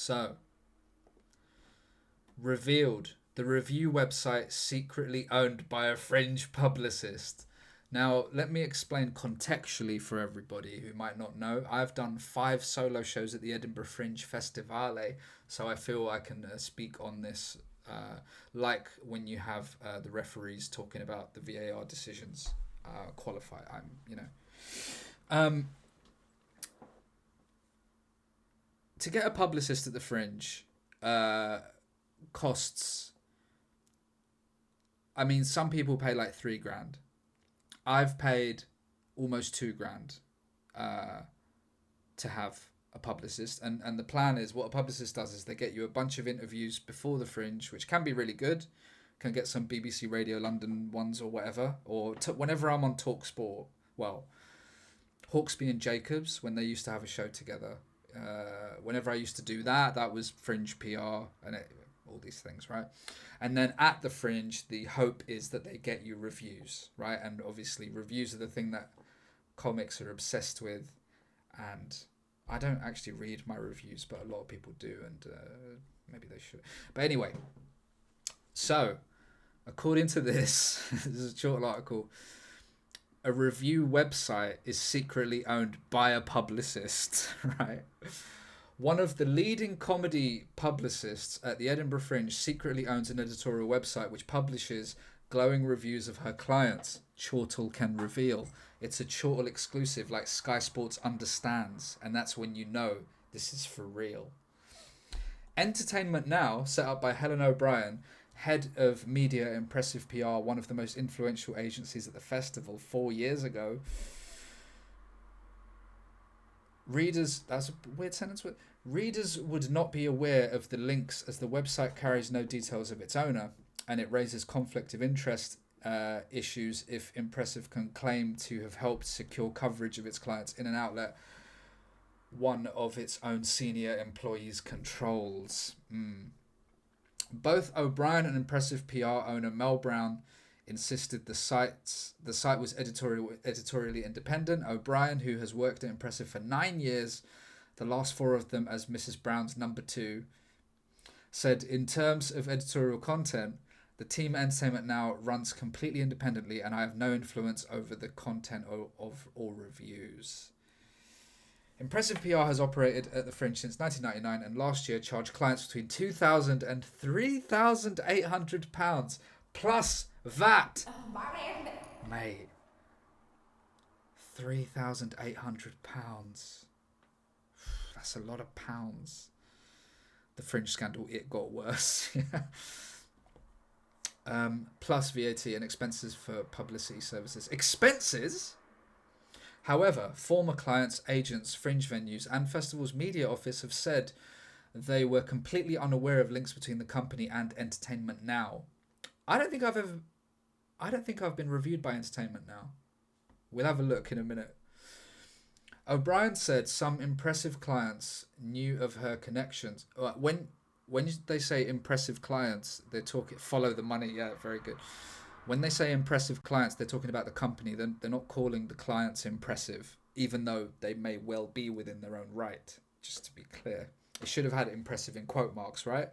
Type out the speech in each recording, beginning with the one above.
So, revealed the review website secretly owned by a fringe publicist. Now, let me explain contextually for everybody who might not know. I've done 5 solo shows at the Edinburgh Fringe Festivale, so I feel I can speak on this like when you have the referees talking about the VAR decisions qualify. To get a publicist at the Fringe costs. I mean, some people pay like $3,000. I've paid almost $2,000 to have a publicist, and the plan is, what a publicist does is they get you a bunch of interviews before the Fringe, which can be really good. Can get some BBC Radio London ones or whatever, or whenever I'm on TalkSport. Well, Hawksby and Jacobs, when they used to have a show together. Whenever I used to do that, that was Fringe PR and all these things, right? And then at the Fringe, the hope is that they get you reviews, right? And obviously reviews are the thing that comics are obsessed with. And I don't actually read my reviews, but a lot of people do, and maybe they should. But anyway, so according to this, this is a short article, a review website is secretly owned by a publicist, right? One of the leading comedy publicists at the Edinburgh Fringe secretly owns an editorial website which publishes glowing reviews of her clients. Chortle can reveal. It's a Chortle exclusive, like Sky Sports understands, and that's when you know this is for real. Entertainment Now, set up by Helen O'Brien, head of media impressive PR, one of the most influential agencies at the festival 4 years ago. Readers, that's a weird sentence. Readers would not be aware of the links as the website carries no details of its owner, and it raises conflict of interest issues if Impressive can claim to have helped secure coverage of its clients in an outlet one of its own senior employees controls. Both O'Brien and Impressive PR owner Mel Brown insisted the site was editorially independent. O'Brien, who has worked at Impressive for 9 years, the last 4 of them as Mrs. Brown's number 2, said, in terms of editorial content, the team at Entertainment Now runs completely independently and I have no influence over the content of all reviews. Impressive PR has operated at the Fringe since 1999 and last year charged clients between £2,000 and £3,800 plus VAT. Mate, £3,800. That's a lot of pounds. The Fringe scandal, it got worse. Plus VAT and expenses for publicity services. Expenses? However, former clients, agents, Fringe venues and festivals media office have said they were completely unaware of links between the company and Entertainment Now. I don't think I've been reviewed by Entertainment Now. We'll have a look in a minute. O'Brien said some Impressive clients knew of her connections. When they say impressive clients, they're talking follow the money. Yeah, very good. When they say impressive clients, they're talking about the company. They're not calling the clients impressive, even though they may well be within their own right. Just to be clear, it should have had impressive in quote marks, right?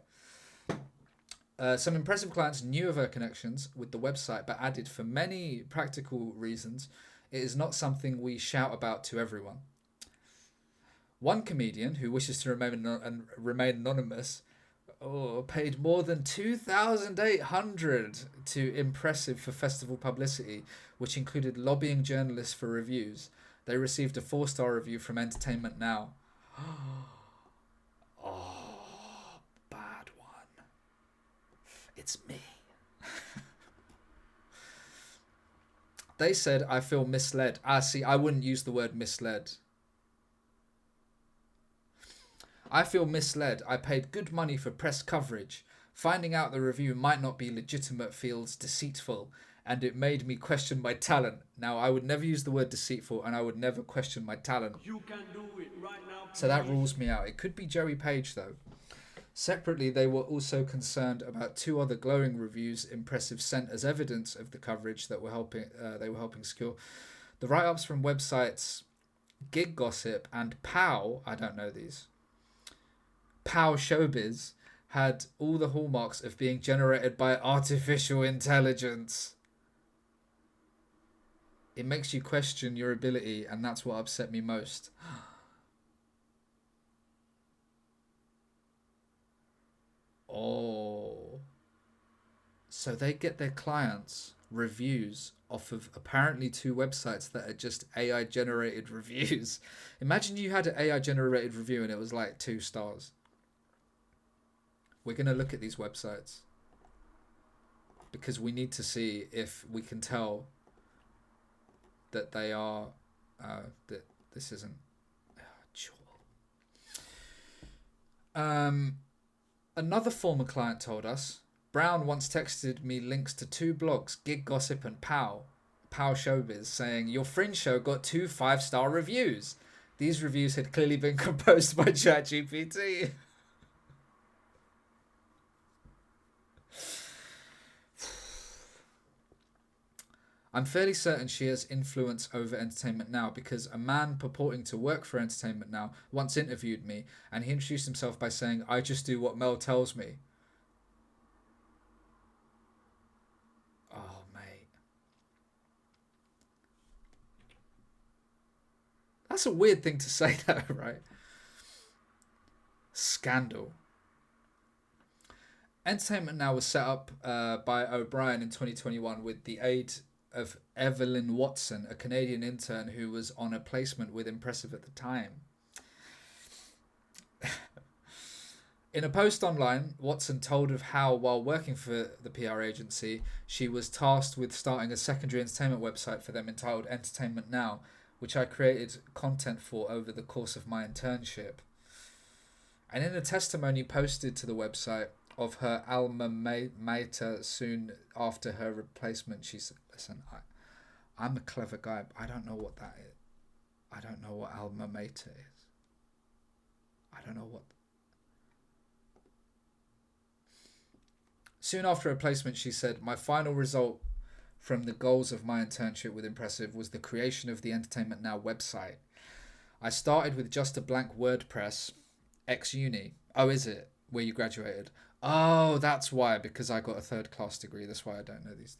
Some Impressive clients knew of her connections with the website, but added, for many practical reasons, it is not something we shout about to everyone. One comedian, who wishes to remain anonymous, paid more than $2,800 to Impressive for festival publicity, which included lobbying journalists for reviews. They received a 4-star review from Entertainment Now. Oh, bad one. It's me. They said, I feel misled. See, I wouldn't use the word misled. I feel misled. I paid good money for press coverage. Finding out the review might not be legitimate feels deceitful, and it made me question my talent. Now, I would never use the word deceitful, and I would never question my talent. You can do it right now, please. So that rules me out. It could be Joey Page, though. Separately, they were also concerned about 2 other glowing reviews Impressive sent as evidence of the coverage that they were helping secure. The write-ups from websites Gig Gossip and POW, I don't know these, Pow Showbiz had all the hallmarks of being generated by artificial intelligence. It makes you question your ability, and that's what upset me most. Oh. So they get their clients reviews off of apparently two websites that are just AI generated reviews. Imagine you had an AI generated review and it was like 2 stars. We're going to look at these websites because we need to see if we can tell that they are that this isn't another former client told us Brown once texted me links to 2 blogs, Gig Gossip and Pow Showbiz, saying your Fringe show got 2 5-star reviews. These reviews had clearly been composed by ChatGPT. I'm fairly certain she has influence over Entertainment Now because a man purporting to work for Entertainment Now once interviewed me and he introduced himself by saying, I just do what Mel tells me. Oh, mate. That's a weird thing to say though, right? Scandal. Entertainment Now was set up by O'Brien in 2021 with the aid of Evelyn Watson, a Canadian intern who was on a placement with Impressive at the time. In a post online, Watson told of how, while working for the PR agency, she was tasked with starting a secondary entertainment website for them entitled Entertainment Now, which I created content for over the course of my internship. And in a testimony posted to the website of her alma mater soon after her replacement, she said, listen, I'm a clever guy, but I don't know what that is. I don't know what alma mater is. I don't know what... Soon after her placement, she said, my final result from the goals of my internship with Impressive was the creation of the Entertainment Now website. I started with just a blank WordPress, ex-uni. Oh, is it? Where you graduated? Oh, that's why, because I got a 3rd class degree. That's why I don't know these.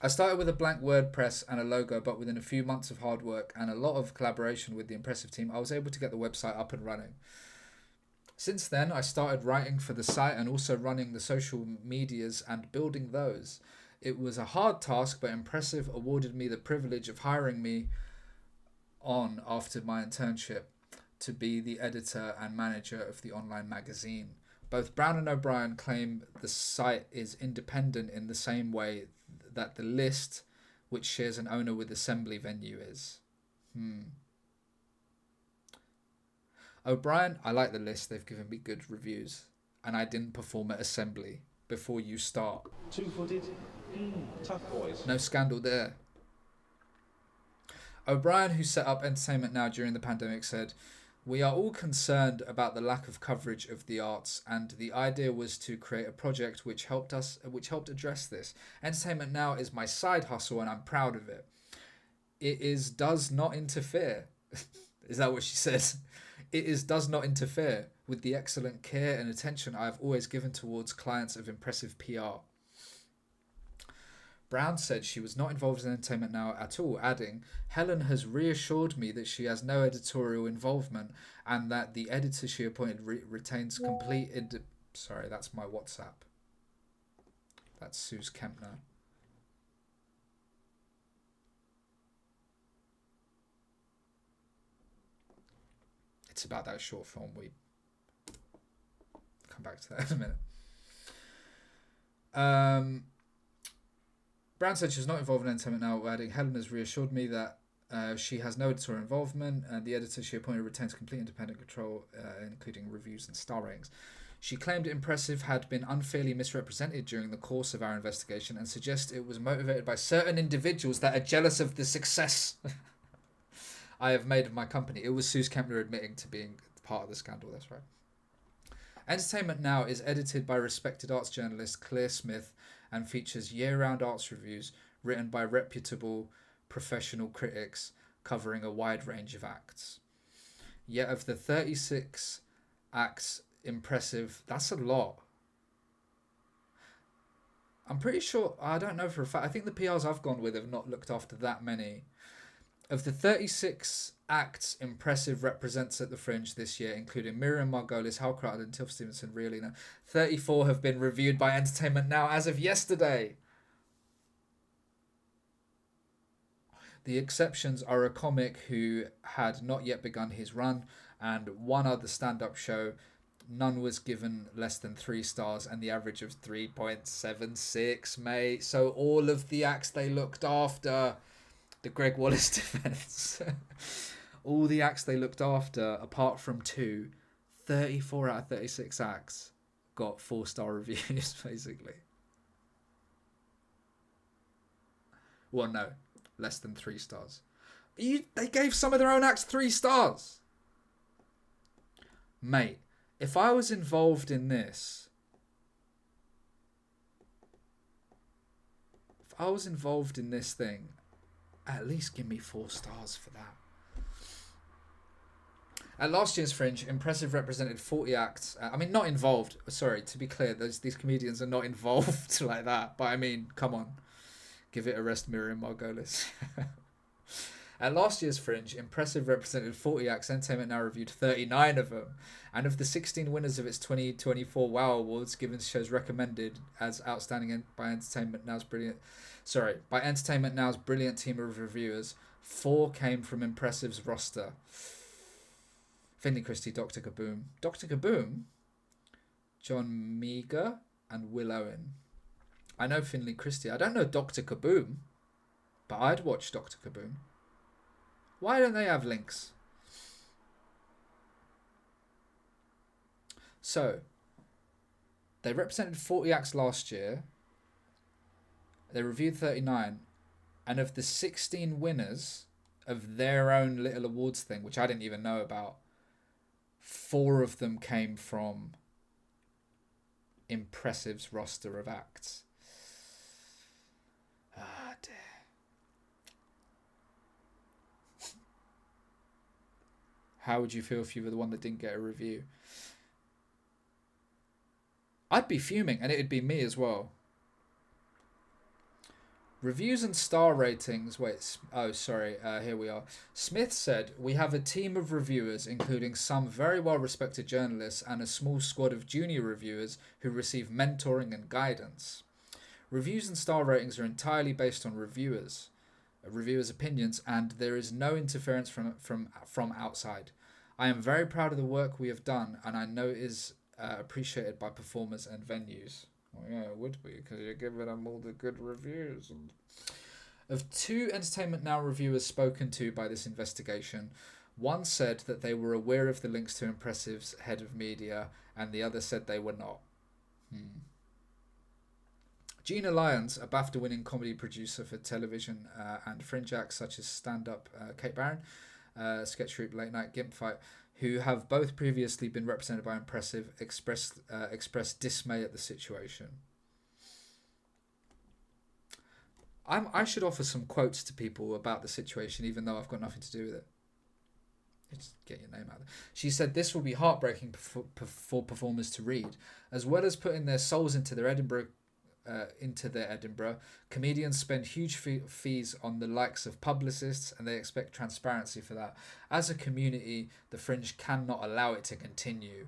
I started with a blank WordPress and a logo, but within a few months of hard work and a lot of collaboration with the Impressive team, I was able to get the website up and running. Since then, I started writing for the site and also running the social medias and building those. It was a hard task, but Impressive awarded me the privilege of hiring me on after my internship to be the editor and manager of the online magazine. Both Brown and O'Brien claim the site is independent in the same way that the list, which shares an owner with Assembly Venue, is. O'Brien, I like the list. They've given me good reviews. And I didn't perform at Assembly before you start. 2-footed. Tough boys. No scandal there. O'Brien, who set up Entertainment Now during the pandemic, said, we are all concerned about the lack of coverage of the arts, and the idea was to create a project which helped address this. Entertainment Now is my side hustle, and I'm proud of it. It does not interfere. Is that what she said? Does not interfere with the excellent care and attention I have always given towards clients of Impressive PR. Brown said she was not involved in Entertainment Now at all, adding, Helen has reassured me that she has no editorial involvement and that the editor she appointed retains complete... Sorry, that's my WhatsApp. That's Suze Kempner. It's about that short film. We come back to that in a minute. Brown said she was not involved in Entertainment Now, adding, Helen has reassured me that she has no editorial involvement and the editor she appointed retains complete independent control, including reviews and star ratings. She claimed Impressive had been unfairly misrepresented during the course of our investigation and suggests it was motivated by certain individuals that are jealous of the success I have made of my company. It was Suze Kempner admitting to being part of the scandal, that's right. Entertainment Now is edited by respected arts journalist Claire Smith and features year-round arts reviews written by reputable professional critics covering a wide range of acts. Yet of the 36 acts impressive. That's a lot. I'm pretty sure, I don't know for a fact, I think the PRs I've gone with have not looked after that many. Of the 36 acts impressive represents at the Fringe this year, including Miriam Margolis, Hal Crouton, and Tiff Stevenson, Riolina, 34 have been reviewed by Entertainment Now as of yesterday. The exceptions are a comic who had not yet begun his run and one other stand-up show. None was given less than 3 stars and the average of 3.76, mate. So all of the acts they looked after, the Greg Wallace defense, all the acts they looked after, apart from 2, 34 out of 36 acts got 4-star reviews, basically. Well, no, less than 3 stars. They gave some of their own acts 3 stars. Mate, if I was involved in this, thing, at least give me 4 stars for that. At last year's Fringe, Impressive represented 40 acts. Not involved. Sorry, to be clear, these comedians are not involved like that. But I mean, come on. Give it a rest, Miriam Margolis. At last year's Fringe, Impressive represented 40 acts. Entertainment Now reviewed 39 of them. And of the 16 winners of its 2024 WOW Awards, given shows recommended as outstanding by Entertainment Now's brilliant team of reviewers, 4 came from Impressive's roster. Finley Christie, Dr. Kaboom. Dr. Kaboom? John Meager and Will Owen. I know Finley Christie. I don't know Dr. Kaboom, but I'd watch Dr. Kaboom. Why don't they have links? So, they represented 40 acts last year. They reviewed 39. And of the 16 winners of their own little awards thing, which I didn't even know about, 4 of them came from Impressive's roster of acts. Ah, dear. How would you feel if you were the one that didn't get a review? I'd be fuming, and it'd be me as well. Reviews and star ratings. Here we are. Smith said, "We have a team of reviewers, including some very well-respected journalists and a small squad of junior reviewers who receive mentoring and guidance. Reviews and star ratings are entirely based on reviewers' opinions, and there is no interference from outside. I am very proud of the work we have done, and I know it is appreciated by performers and venues." Well, yeah, it would be, because you're giving them all the good reviews. Of 2 Entertainment Now reviewers spoken to by this investigation, one said that they were aware of the links to Impressive's head of media, and the other said they were not. Gina Lyons, a BAFTA-winning comedy producer for television and fringe acts such as stand-up Kate Barron, sketch troupe Late Night Gimp Fight, who have both previously been represented by Impressive, expressed dismay at the situation. I should offer some quotes to people about the situation, even though I've got nothing to do with it. Just get your name out there. She said, "This will be heartbreaking for performers to read. As well as putting their souls into their Edinburgh, comedians spend huge fees on the likes of publicists, and they expect transparency for that. As a community, the Fringe cannot allow it to continue.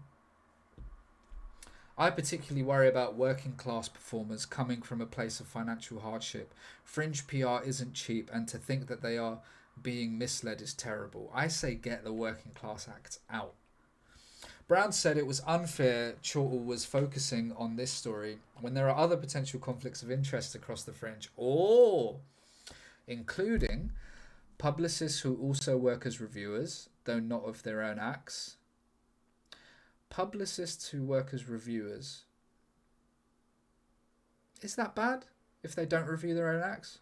I particularly worry about working class performers coming from a place of financial hardship. Fringe PR isn't cheap, and to think that they are being misled is terrible. I say get the working class acts out." Brown said it was unfair Chortle was focusing on this story when there are other potential conflicts of interest across the Fringe, including publicists who also work as reviewers, though not of their own acts. Publicists who work as reviewers. Is that bad if they don't review their own acts?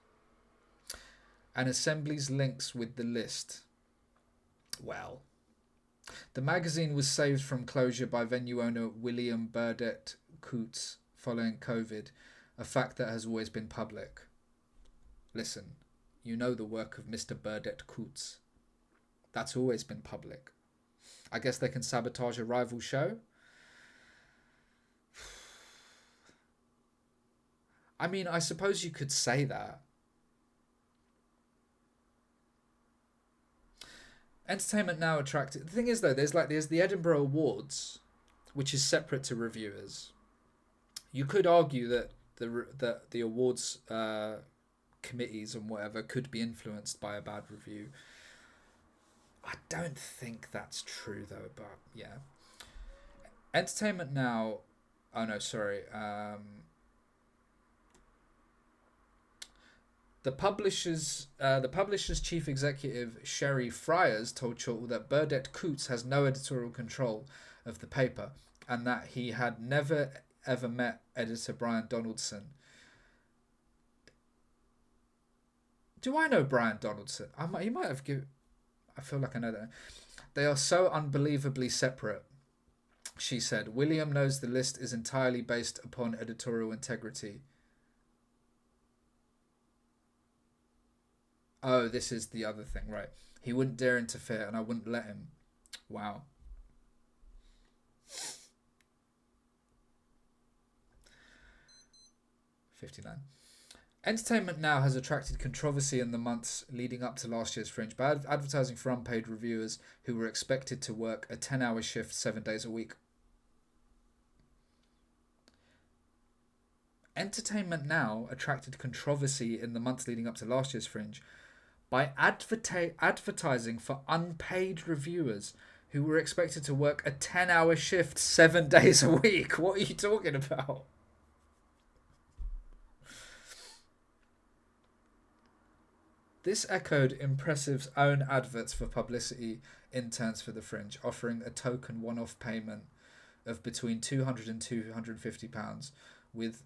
And Assembly's links with the list. Well, the magazine was saved from closure by venue owner William Burdett Coates following COVID, a fact that has always been public. Listen, you know the work of Mr. Burdett Coates. That's always been public. I guess they can sabotage a rival show. I mean, I suppose you could say that. Entertainment Now attracted... The thing is, though, there's the Edinburgh Awards, which is separate to reviewers. You could argue that the awards committees and whatever could be influenced by a bad review. I don't think that's true, though, but yeah. Entertainment Now... Oh, no, sorry. The publisher's chief executive, Sherry Friars, told Chortle that Burdett Coutts has no editorial control of the paper and that he had never ever met editor Brian Donaldson. Do I know Brian Donaldson? He might have given... I feel like I know that. They are so unbelievably separate, she said. William knows the list is entirely based upon editorial integrity. Oh, this is the other thing, right. He wouldn't dare interfere and I wouldn't let him. Wow. $59. Entertainment Now has attracted controversy in the months leading up to last year's Fringe by advertising for unpaid reviewers who were expected to work a 10-hour shift 7 days a week. Entertainment Now attracted controversy in the months leading up to last year's Fringe by advertising for unpaid reviewers who were expected to work a 10-hour shift 7 days a week. What are you talking about? This echoed Impressive's own adverts for publicity interns for the Fringe, offering a token one-off payment of between £200 and £250, with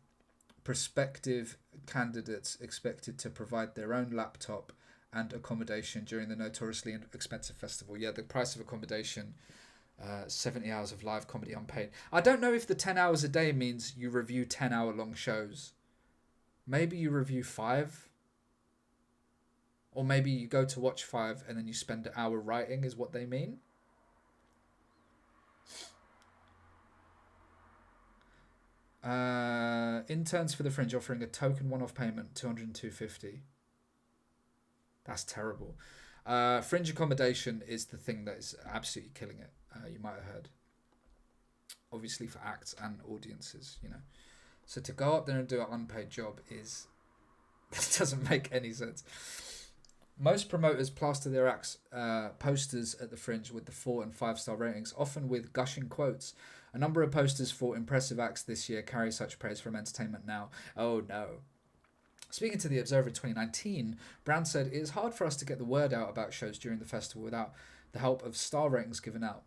prospective candidates expected to provide their own laptop and accommodation during the notoriously expensive festival. Yeah, the price of accommodation, 70 hours of live comedy unpaid. I don't know if the 10 hours a day means you review 10-hour-long shows. Maybe you review 5. Or maybe you go to watch 5 and then you spend an hour writing is what they mean. Interns for the Fringe offering a token one-off payment, $200 and $250. That's terrible. Fringe accommodation is the thing that is absolutely killing it. You might have heard. Obviously for acts and audiences, you know. So to go up there and do an unpaid job is... That doesn't make any sense. Most promoters plaster their acts posters at the Fringe with the 4 and 5-star ratings, often with gushing quotes. A number of posters for impressive acts this year carry such praise from Entertainment Now. Oh no. Speaking to The Observer in 2019, Brown said, "It is hard for us to get the word out about shows during the festival without the help of star ratings given out.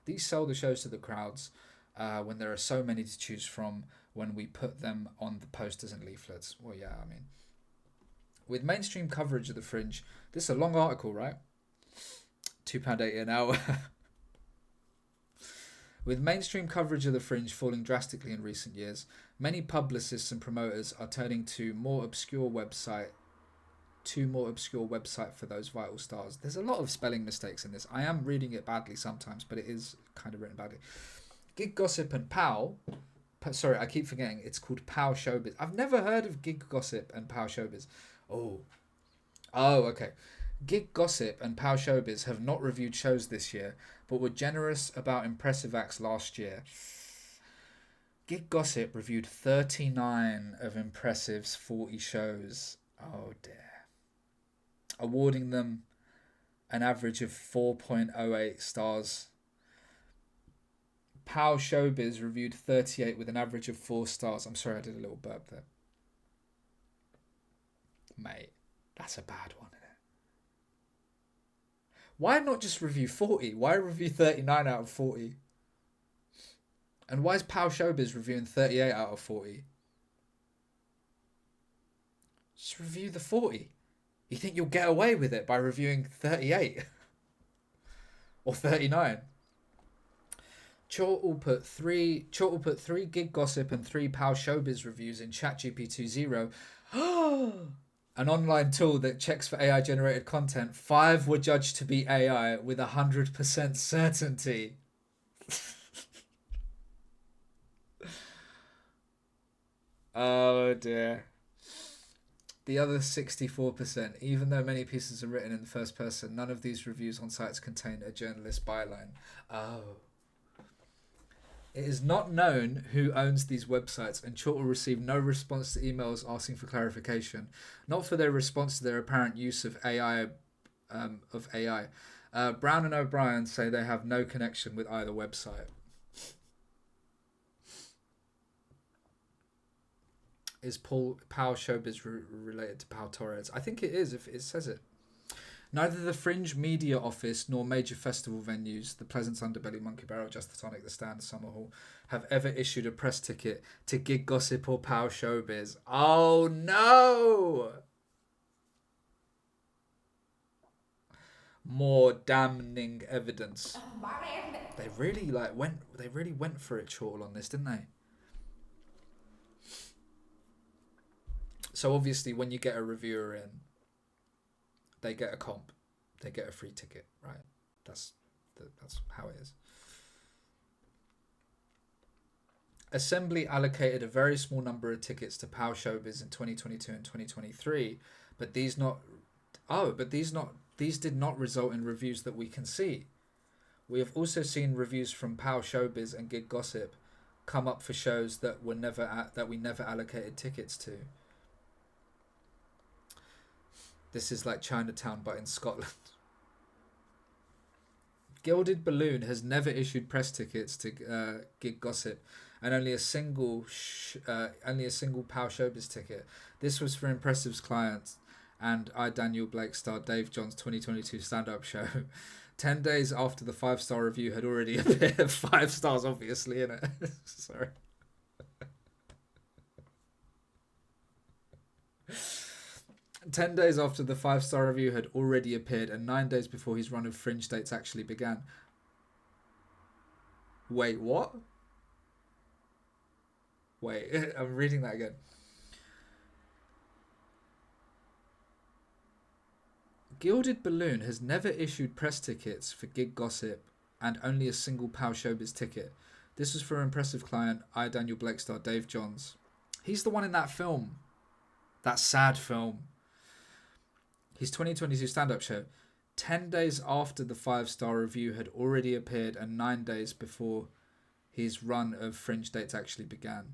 These sell the shows to the crowds when there are so many to choose from when we put them on the posters and leaflets." Well, yeah, I mean... With mainstream coverage of the Fringe, this is a long article, right? £2.80 an hour. With mainstream coverage of the Fringe falling drastically in recent years, many publicists and promoters are turning to more obscure website for those vital stars. There's a lot of spelling mistakes in this. I am reading it badly sometimes, but it is kind of written badly. Gig Gossip and Pow. Sorry, I keep forgetting. It's called Pow Showbiz. I've never heard of Gig Gossip and Pow Showbiz. Oh, okay. Gig Gossip and Pow Showbiz have not reviewed shows this year, but were generous about impressive acts last year. Gig Gossip reviewed 39 of Impressive's 40 shows. Oh dear. Awarding them an average of 4.08 stars. Pow Showbiz reviewed 38 with an average of 4 stars. I'm sorry, I did a little burp there. Mate, that's a bad one, isn't it? Why not just review 40? Why review 39 out of 40? And why is Pow Showbiz reviewing 38 out of 40? Just review the 40. You think you'll get away with it by reviewing 38? Or 39? Chortle put three Gig Gossip and 3 Pow Showbiz reviews in ChatGPT 0. An online tool that checks for AI generated content. 5 were judged to be AI with 100% certainty. Oh dear. The other 64%, even though many pieces are written in the first person, none of these reviews on sites contain a journalist byline. Oh. It is not known who owns these websites, and Chortle received no response to emails asking for clarification, not for their response to their apparent use of AI. Brown and O'Brien say they have no connection with either website. Is Pow Showbiz related to Pow Torres? I think it is, if it says it. Neither the Fringe Media Office nor major festival venues, the Pleasance Underbelly, Monkey Barrel, Just the Tonic, the Stand, Summer Hall, have ever issued a press ticket to Gig Gossip or Pow Showbiz. Oh no! More damning evidence. They really went for it, Chortle, on this, didn't they? So obviously when you get a reviewer in, they get a comp, they get a free ticket, right? That's how it is. Assembly allocated a very small number of tickets to Pow Showbiz in 2022 and 2023, but these did not result in reviews that we can see. We have also seen reviews from Pow Showbiz and Gig Gossip come up for shows that we never allocated tickets to. This is like Chinatown, but in Scotland. Gilded Balloon has never issued press tickets to Gig Gossip, and only a single Pow Showbiz ticket. This was for Impressive's clients and Daniel Blake star Dave John's 2022 stand-up show. 10 days after the 5-star review had already appeared. 5 stars, obviously, innit? Sorry. 10 days after the 5-star review had already appeared and 9 days before his run of Fringe dates actually began. Wait, what? Wait, I'm reading that again. Gilded Balloon has never issued press tickets for Gig Gossip and only a single Pow Showbiz ticket. This was for impressive client Daniel Blake star Dave Johns. He's the one in that film. That sad film. His 2022 stand-up show, 10 days after the 5-star review had already appeared and 9 days before his run of Fringe dates actually began.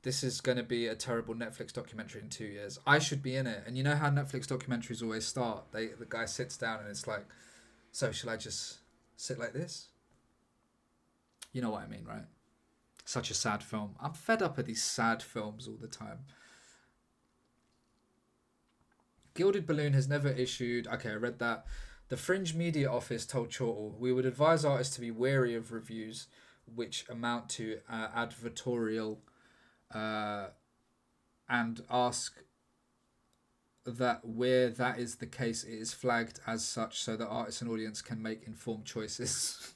This is going to be a terrible Netflix documentary in 2 years. I should be in it. And you know how Netflix documentaries always start? The guy sits down and it's like, so shall I just sit like this? You know what I mean, right? Such a sad film. I'm fed up of these sad films all the time. Gilded Balloon has never issued... Okay, I read that. The Fringe Media Office told Chortle, we would advise artists to be wary of reviews which amount to advertorial and ask that where that is the case, it is flagged as such so that artists and audience can make informed choices.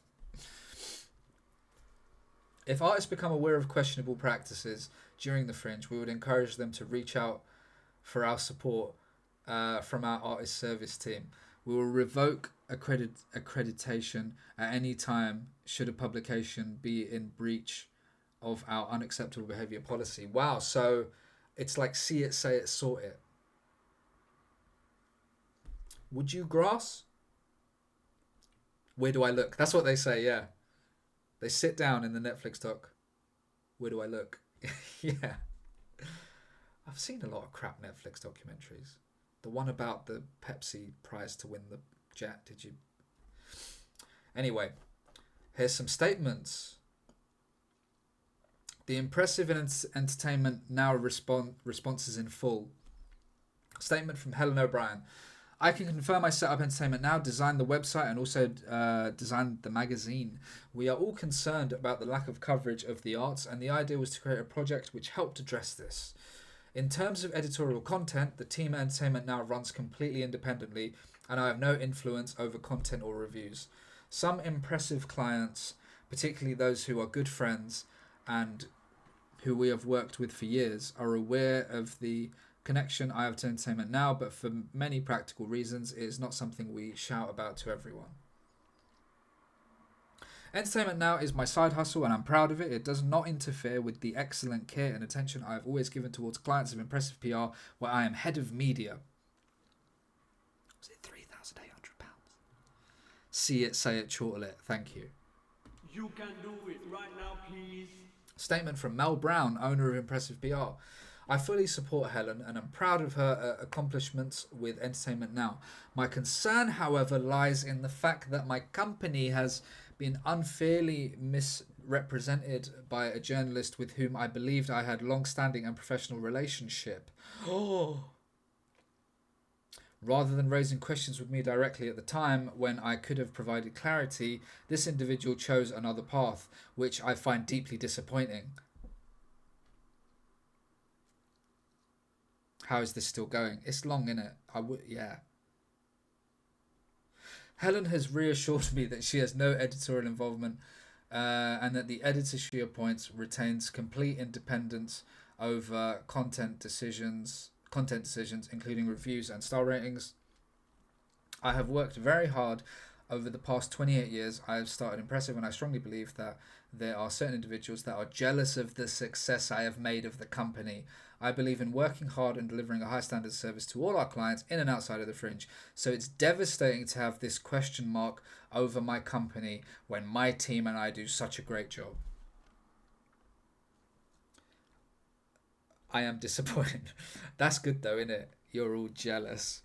If artists become aware of questionable practices during the Fringe, we would encourage them to reach out for our support from our artist service team. We will revoke accreditation at any time should a publication be in breach of our unacceptable behaviour policy. Wow, so it's like see it, say it, sort it. Would you grass? Where do I look? That's what they say, yeah. They sit down in the Netflix doc. Where do I look? Yeah. I've seen a lot of crap Netflix documentaries. The one about the Pepsi prize to win the jet, did you? Anyway, here's some statements. The impressive entertainment now responses in full. Statement from Helen O'Brien. I can confirm I set up Entertainment Now, designed the website and also designed the magazine. We are all concerned about the lack of coverage of the arts, and the idea was to create a project which helped address this. In terms of editorial content, the team at Entertainment Now runs completely independently, and I have no influence over content or reviews. Some impressive clients, particularly those who are good friends and who we have worked with for years, are aware of the connection I have to Entertainment Now, but for many practical reasons, it is not something we shout about to everyone. Entertainment Now is my side hustle and I'm proud of it. It does not interfere with the excellent care and attention I have always given towards clients of Impressive PR, where I am head of media. Was it £3,800? See it, say it, chortle it. Thank you. You can do it right now, please. Statement from Mel Brown, owner of Impressive PR. I fully support Helen and am proud of her accomplishments with Entertainment Now. My concern, however, lies in the fact that my company has been unfairly misrepresented by a journalist with whom I believed I had long-standing and professional relationship. Oh. Rather than raising questions with me directly at the time when I could have provided clarity, this individual chose another path, which I find deeply disappointing. How is this still going? It's long, innit? Yeah. Helen has reassured me that she has no editorial involvement and that the editor she appoints retains complete independence over content decisions, including reviews and star ratings. I have worked very hard over the past 28 years. I have started Impressive, and I strongly believe that there are certain individuals that are jealous of the success I have made of the company. I believe in working hard and delivering a high standard of service to all our clients in and outside of the fringe. So it's devastating to have this question mark over my company when my team and I do such a great job. I am disappointed. That's good though, innit? You're all jealous.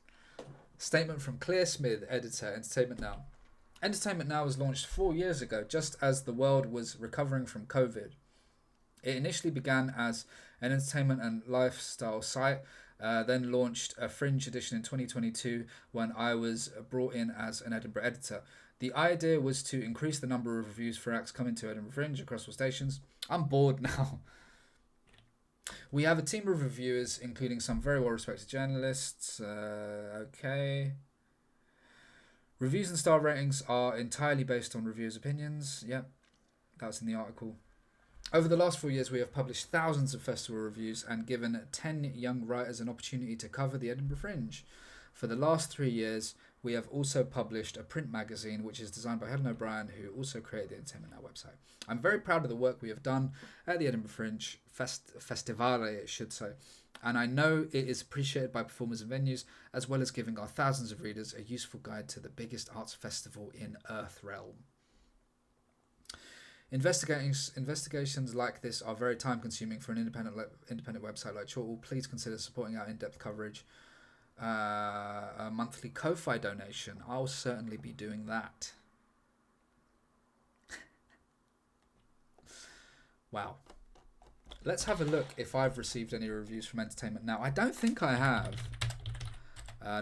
Statement from Claire Smith, editor, Entertainment Now. Entertainment Now was launched 4 years ago, just as the world was recovering from COVID. It initially began as an entertainment and lifestyle site, then launched a Fringe edition in 2022 when I was brought in as an Edinburgh editor. The idea was to increase the number of reviews for acts coming to Edinburgh Fringe across all stations. I'm bored now. We have a team of reviewers, including some very well-respected journalists. Okay. Reviews and star ratings are entirely based on reviewers' opinions. Yep, that's in the article. Over the last 4 years, we have published thousands of festival reviews and given 10 young writers an opportunity to cover the Edinburgh Fringe. For the last 3 years, we have also published a print magazine, which is designed by Helen O'Brien, who also created the Entertainment Now website. I'm very proud of the work we have done at the Edinburgh Fringe Festivale, it should say. And I know it is appreciated by performers and venues, as well as giving our thousands of readers a useful guide to the biggest arts festival in Earth Realm. Investigations like this are very time-consuming for an independent website like Chortle. Please consider supporting our in-depth coverage. A monthly Ko-Fi donation. I'll certainly be doing that. Wow. Let's have a look if I've received any reviews from Entertainment Now. I don't think I have.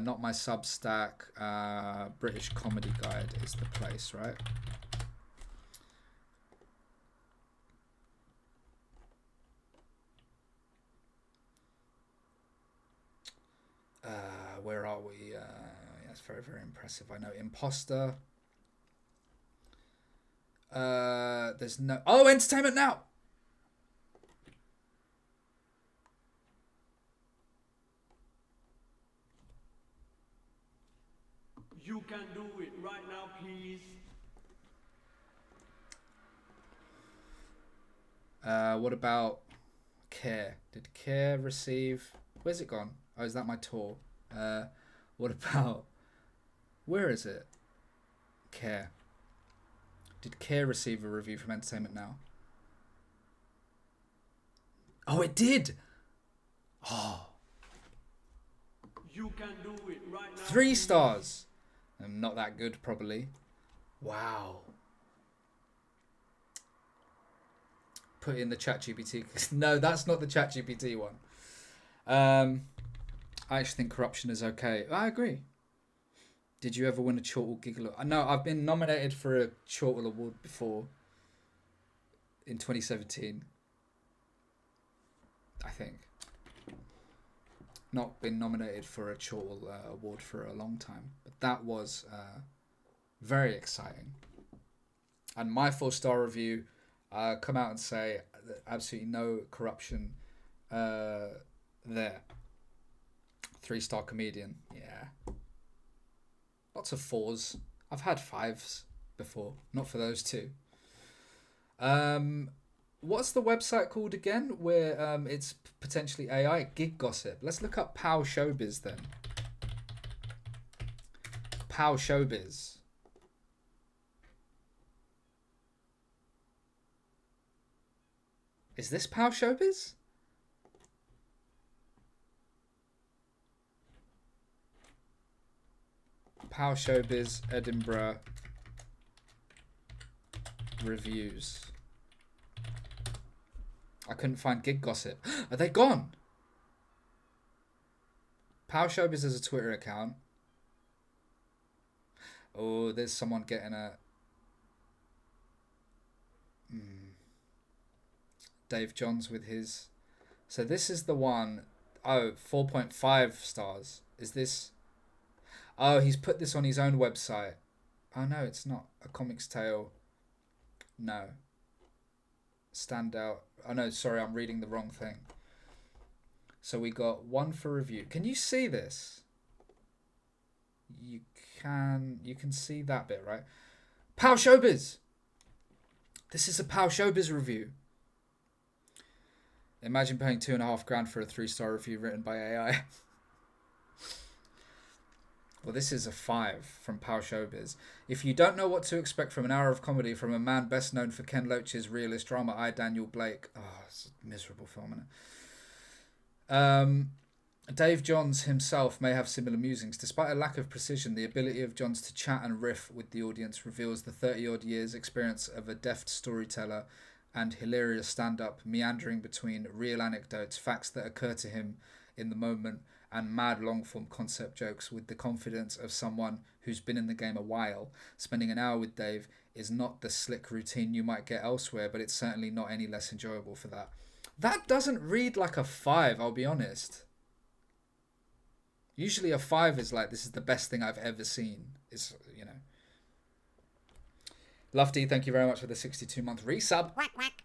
Not my Substack. British Comedy Guide is the place, right? Where are we? That's very, very impressive. I know. Imposter. There's no... Oh, Entertainment Now! You can do it right now, please. What about Care? Did Care receive... Where's it gone? Oh, is that my tour? What about... Where is it? Care. Did Care receive a review from Entertainment Now? Oh, it did! Oh. You can do it right now. 3 stars. Not that good, probably. Wow. Put in the ChatGPT. No, that's not the ChatGPT one. I actually think corruption is okay. I agree. Did you ever win a Chortle Giggle? No, I've been nominated for a Chortle Award before. In 2017. I think. Not been nominated for a Chortle Award for a long time. But that was very exciting. And my 4-star review, come out and say, absolutely no corruption there. 3-star comedian. Yeah. Lots of 4s. I've had 5s before. Not for those 2. What's the website called again where it's potentially AI? Gig Gossip. Let's look up Pow Showbiz then. Pow Showbiz. Is this Pow Showbiz? Pow Showbiz Edinburgh reviews. I couldn't find Gig Gossip. Are they gone? Pow Showbiz has a Twitter account. Oh, there's someone getting a... Dave Johns with his... So this is the one... Oh, 4.5 stars. Is this... Oh, he's put this on his own website. Oh, no, it's not. A Comic's Tale. No. Standout. Oh, no, sorry, I'm reading the wrong thing. So we got 1 for review. Can you see this? You can see that bit, right? Pow Showbiz! This is a Pow Showbiz review. Imagine paying $2,500 for a 3-star review written by AI. Well, this is a 5 from Pow Showbiz. If you don't know what to expect from an hour of comedy from a man best known for Ken Loach's realist drama, I, Daniel Blake. Oh, it's a miserable film, isn't it? Dave Johns himself may have similar musings. Despite a lack of precision, the ability of Johns to chat and riff with the audience reveals the 30-odd years experience of a deft storyteller and hilarious stand-up, meandering between real anecdotes, facts that occur to him in the moment, and mad long-form concept jokes with the confidence of someone who's been in the game a while. Spending an hour with Dave is not the slick routine you might get elsewhere, but it's certainly not any less enjoyable for that. That doesn't read like a 5, I'll be honest. Usually a 5 is like, this is the best thing I've ever seen. It's, you know. Lufty, thank you very much for the 62-month resub. Quack, quack.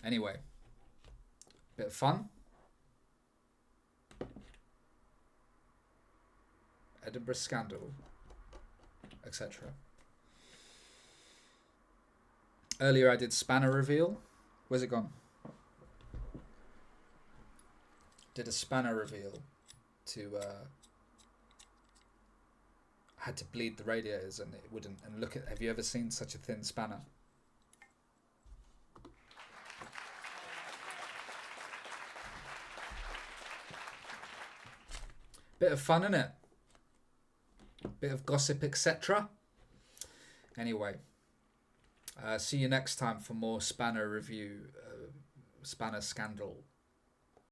Anyway. Bit of fun. Edinburgh Scandal. Etc. Earlier I did Spanner reveal. Where's it gone? Did a Spanner reveal to... had to bleed the radiators and it wouldn't. And look at... Have you ever seen such a thin spanner? Bit of fun, innit? Bit of gossip, etc. Anyway, see you next time for more Spanner review, Spanner Scandal.